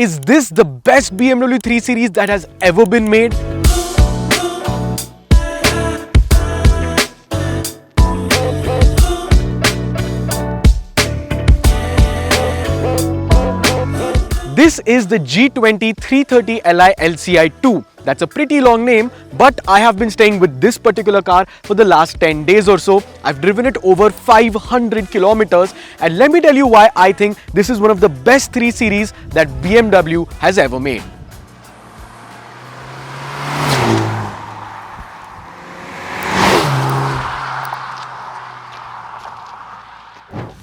Is this the best BMW 3 Series that has ever been made? This is the G20 330Li LCI II. That's a pretty long name, but I have been staying with this particular car for the last 10 days or so. I've driven it over 500 kilometers, and let me tell you why I think this is one of the best 3 Series that BMW has ever made.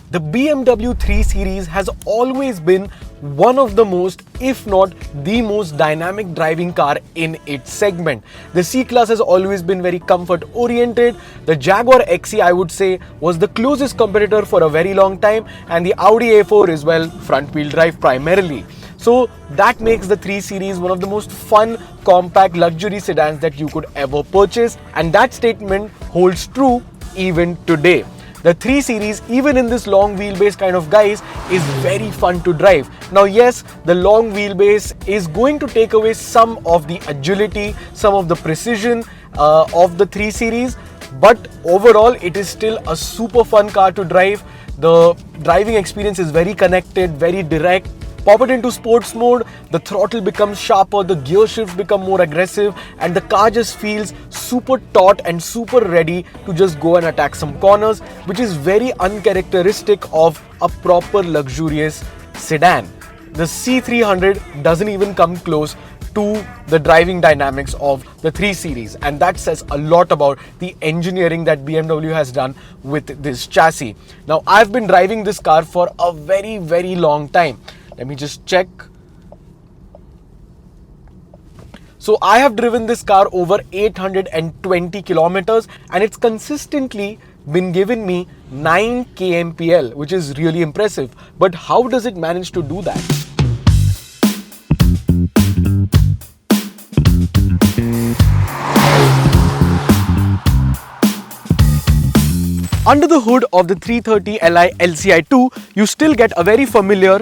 The BMW 3 Series has always been one of the most, if not the most dynamic driving car in its segment. The C-Class has always been very comfort oriented. The Jaguar XE, I would say, was the closest competitor for a very long time, and the Audi A4 is, well, front wheel drive primarily. So that makes the 3 Series one of the most fun, compact luxury sedans that you could ever purchase, and that statement holds true even today. The 3 Series, even in this long wheelbase kind of guise, is very fun to drive. Now yes, the long wheelbase is going to take away some of the agility, some of the precision of the 3 Series, but overall it is still a super fun car to drive. The driving experience is very connected, very direct. Pop it into sports mode, the throttle becomes sharper, the gear shifts become more aggressive, and the car just feels super taut and super ready to just go and attack some corners, which is very uncharacteristic of a proper luxurious sedan. The C300 doesn't even come close to the driving dynamics of the 3 Series, and that says a lot about the engineering that BMW has done with this chassis. Now, I've been driving this car for a very, very long time. Let me just check. So I have driven this car over 820 kilometers, and it's consistently been giving me 9 kmpl, which is really impressive. But how does it manage to do that? Under the hood of the 330Li LCI II, you still get a very familiar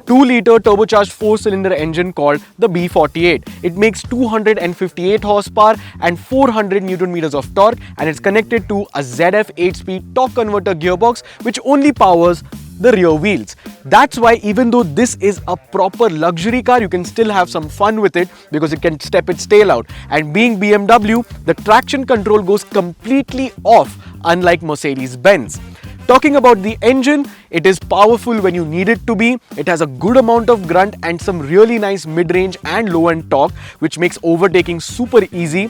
2-liter turbocharged 4-cylinder engine called the B48. It makes 258 horsepower and 400 Newton meters of torque, and it's connected to a ZF 8-speed torque converter gearbox which only powers the rear wheels. That's why even though this is a proper luxury car, you can still have some fun with it because it can step its tail out. And being BMW, the traction control goes completely off, unlike Mercedes-Benz. Talking about the engine, it is powerful when you need it to be. It has a good amount of grunt and some really nice mid-range and low-end torque, which makes overtaking super easy.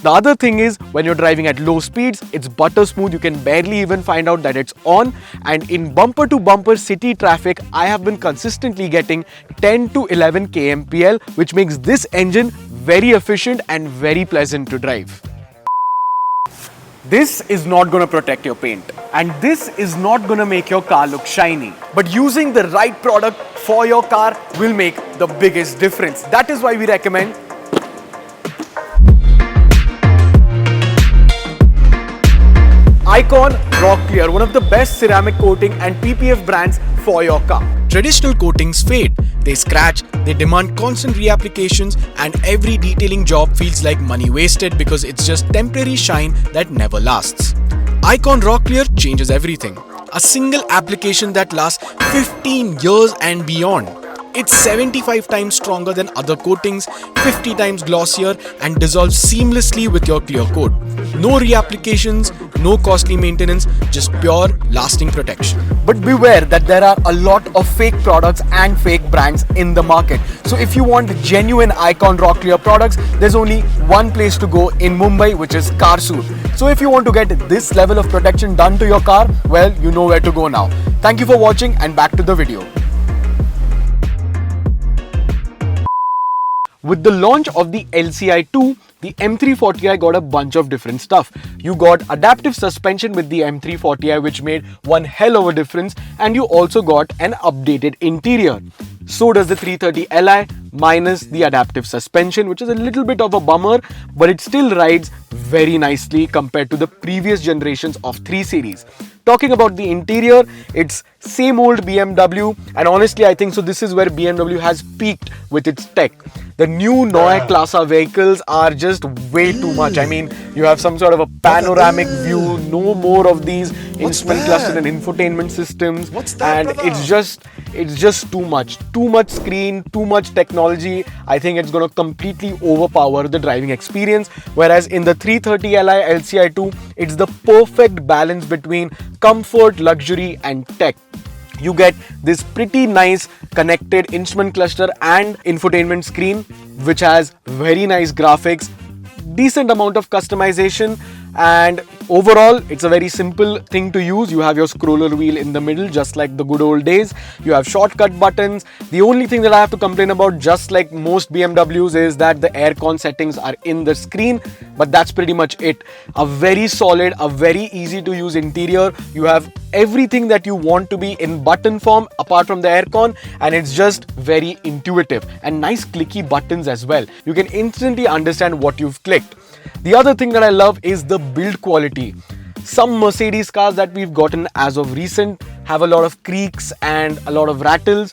The other thing is, when you're driving at low speeds, it's butter smooth. You can barely even find out that it's on. And in bumper to bumper city traffic, I have been consistently getting 10 to 11 kmpl, which makes this engine very efficient and very pleasant to drive. This is not going to protect your paint, and this is not going to make your car look shiny. But using the right product for your car will make the biggest difference. That is why we recommend Icon Rock Clear, one of the best ceramic coating and PPF brands for your car. Traditional coatings fade, they scratch, they demand constant reapplications, and every detailing job feels like money wasted because it's just temporary shine that never lasts. Icon Rock Clear changes everything. A single application that lasts 15 years and beyond. It's 75 times stronger than other coatings, 50 times glossier, and dissolves seamlessly with your clear coat. No reapplications, no costly maintenance, just pure lasting protection. But beware that there are a lot of fake products and fake brands in the market. So if you want genuine Icon Rock Clear products, there's only one place to go in Mumbai, which is CarSuit. So if you want to get this level of protection done to your car, well, you know where to go now. Thank you for watching, and back to the video. With the launch of the LCI II, the M340i got a bunch of different stuff. You got adaptive suspension with the M340i, which made one hell of a difference, and you also got an updated interior. So does the 330Li minus the adaptive suspension, which is a little bit of a bummer, but it still rides very nicely compared to the previous generations of 3 Series. Talking about the interior, it's same old BMW, and honestly I think so this is where BMW has peaked with its tech. The new Neue Klasse vehicles are just way too much. I mean, you have some sort of a panoramic view, no more of these instrument cluster and infotainment systems, and it's just too much screen, too much technology. I think it's going to completely overpower the driving experience, whereas in the 330Li LCI II, it's the perfect balance between comfort, luxury and tech. You get this pretty nice connected instrument cluster and infotainment screen, which has very nice graphics, decent amount of customization, and overall it's a very simple thing to use. You have your scroller wheel in the middle, just like the good old days. You have shortcut buttons. The only thing that I have to complain about, just like most BMWs, is that the aircon settings are in the screen, but that's pretty much it. A very solid, a very easy to use interior. You have everything that you want to be in button form apart from the aircon, and it's just very intuitive, and nice clicky buttons as well. You can instantly understand what you've clicked. The other thing that I love is the build quality. Some Mercedes cars that we've gotten as of recent have a lot of creaks and a lot of rattles.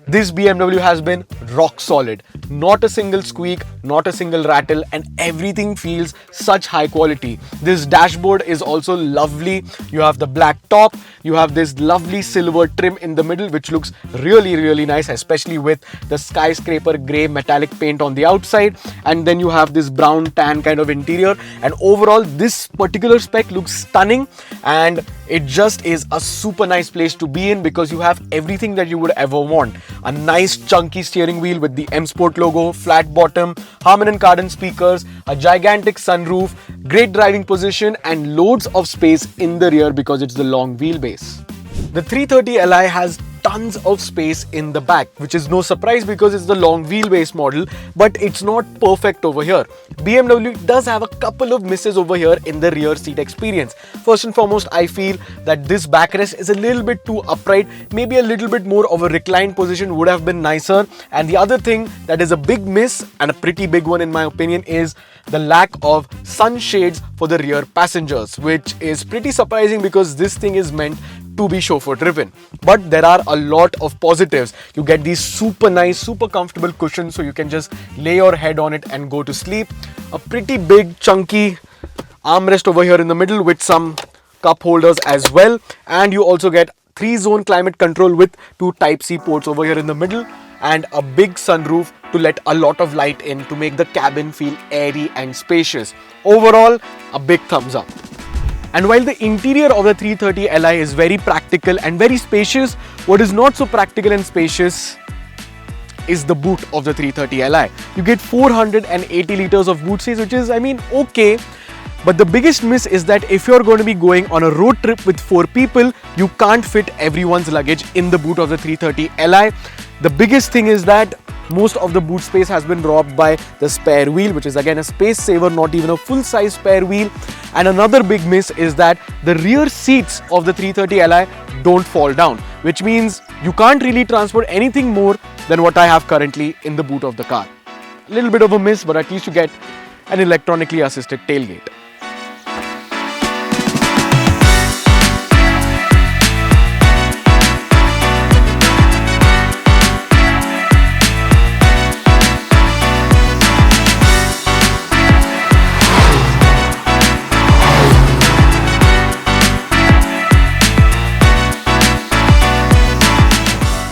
This BMW has been rock solid. Not a single squeak, not a single rattle, and everything feels such high quality. This dashboard is also lovely. You have the black top, you have this lovely silver trim in the middle, which looks really nice, especially with the skyscraper grey metallic paint on the outside, and then you have this brown tan kind of interior. And overall this particular spec looks stunning, and it just is a super nice place to be in because you have everything that you would ever want. A nice chunky steering wheel with the M Sport logo, flat bottom, Harman & Kardon speakers, a gigantic sunroof, great driving position, and loads of space in the rear because it's the long wheelbase. The 330Li has tons of space in the back, which is no surprise because it's the long wheelbase model, but it's not perfect over here. BMW does have a couple of misses over here in the rear seat experience. First and foremost, I feel that this backrest is a little bit too upright. Maybe a little bit more of a reclined position would have been nicer. And the other thing that is a big miss, and a pretty big one in my opinion, is the lack of sunshades for the rear passengers, which is pretty surprising because this thing is meant to be chauffeur driven. But there are a lot of positives. You get these super nice, super comfortable cushions, so you can just lay your head on it and go to sleep. A pretty big chunky armrest over here in the middle with some cup holders as well, and you also get 3-zone climate control with 2 Type-C ports over here in the middle, and a big sunroof to let a lot of light in to make the cabin feel airy and spacious. Overall, a big thumbs up. And while the interior of the 330Li is very practical and very spacious, what is not so practical and spacious is the boot of the 330Li. You get 480 liters of boot space, which is, I mean, okay. But the biggest miss is that if you're going to be going on a road trip with 4 people, you can't fit everyone's luggage in the boot of the 330Li. The biggest thing is that most of the boot space has been robbed by the spare wheel, which is again a space saver, not even a full-size spare wheel. And another big miss is that the rear seats of the 330Li don't fall down, which means you can't really transport anything more than what I have currently in the boot of the car. A little bit of a miss, but at least you get an electronically assisted tailgate.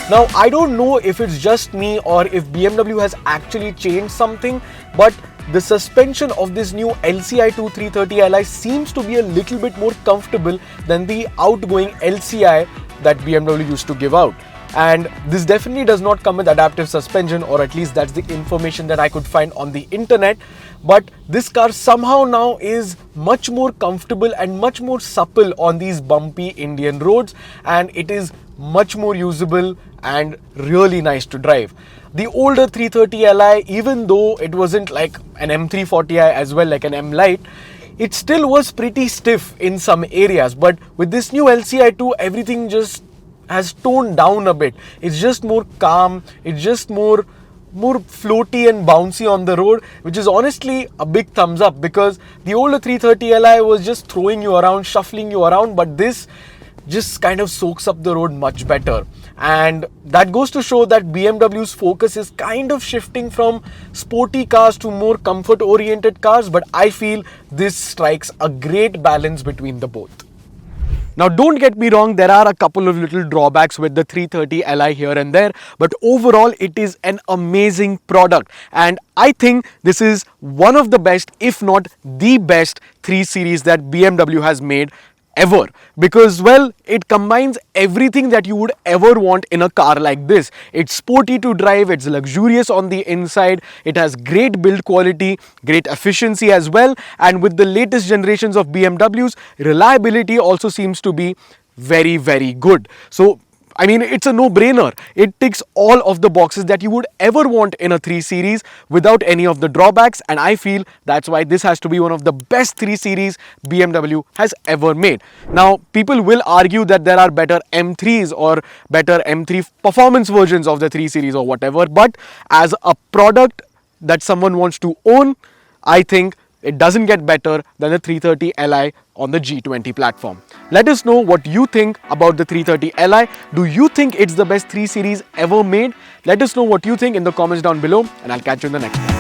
Now, I don't know if it's just me or if BMW has actually changed something, but the suspension of this new LCI II 330Li seems to be a little bit more comfortable than the outgoing LCI that BMW used to give out. And this definitely does not come with adaptive suspension, or at least that's the information that I could find on the internet. But this car somehow now is much more comfortable and much more supple on these bumpy Indian roads, and it is much more usable and really nice to drive. The older 330Li, even though it wasn't like an M340i as well, like an M Lite, it still was pretty stiff in some areas. But with this new LCI II, everything just has toned down a bit. It's just more calm, it's just more floaty and bouncy on the road, which is honestly a big thumbs up, because the older 330Li was just throwing you around, shuffling you around, but this just kind of soaks up the road much better. And that goes to show that BMW's focus is kind of shifting from sporty cars to more comfort oriented cars, but I feel this strikes a great balance between the both. Now don't get me wrong, there are a couple of little drawbacks with the 330Li here and there, but overall it is an amazing product, and I think this is one of the best, if not the best 3 Series that BMW has made ever, because well, it combines everything that you would ever want in a car like this. It's sporty to drive, it's luxurious on the inside, it has great build quality, great efficiency as well, and with the latest generations of BMWs, reliability also seems to be very good. So I mean, it's a no-brainer. It ticks all of the boxes that you would ever want in a 3 Series without any of the drawbacks, and I feel that's why this has to be one of the best 3 Series BMW has ever made. Now, people will argue that there are better M3s or better M3 performance versions of the 3 Series or whatever, but as a product that someone wants to own, I think it doesn't get better than the 330Li on the G20 platform. Let us know what you think about the 330Li. Do you think it's the best 3 Series ever made? Let us know what you think in the comments down below, and I'll catch you in the next one.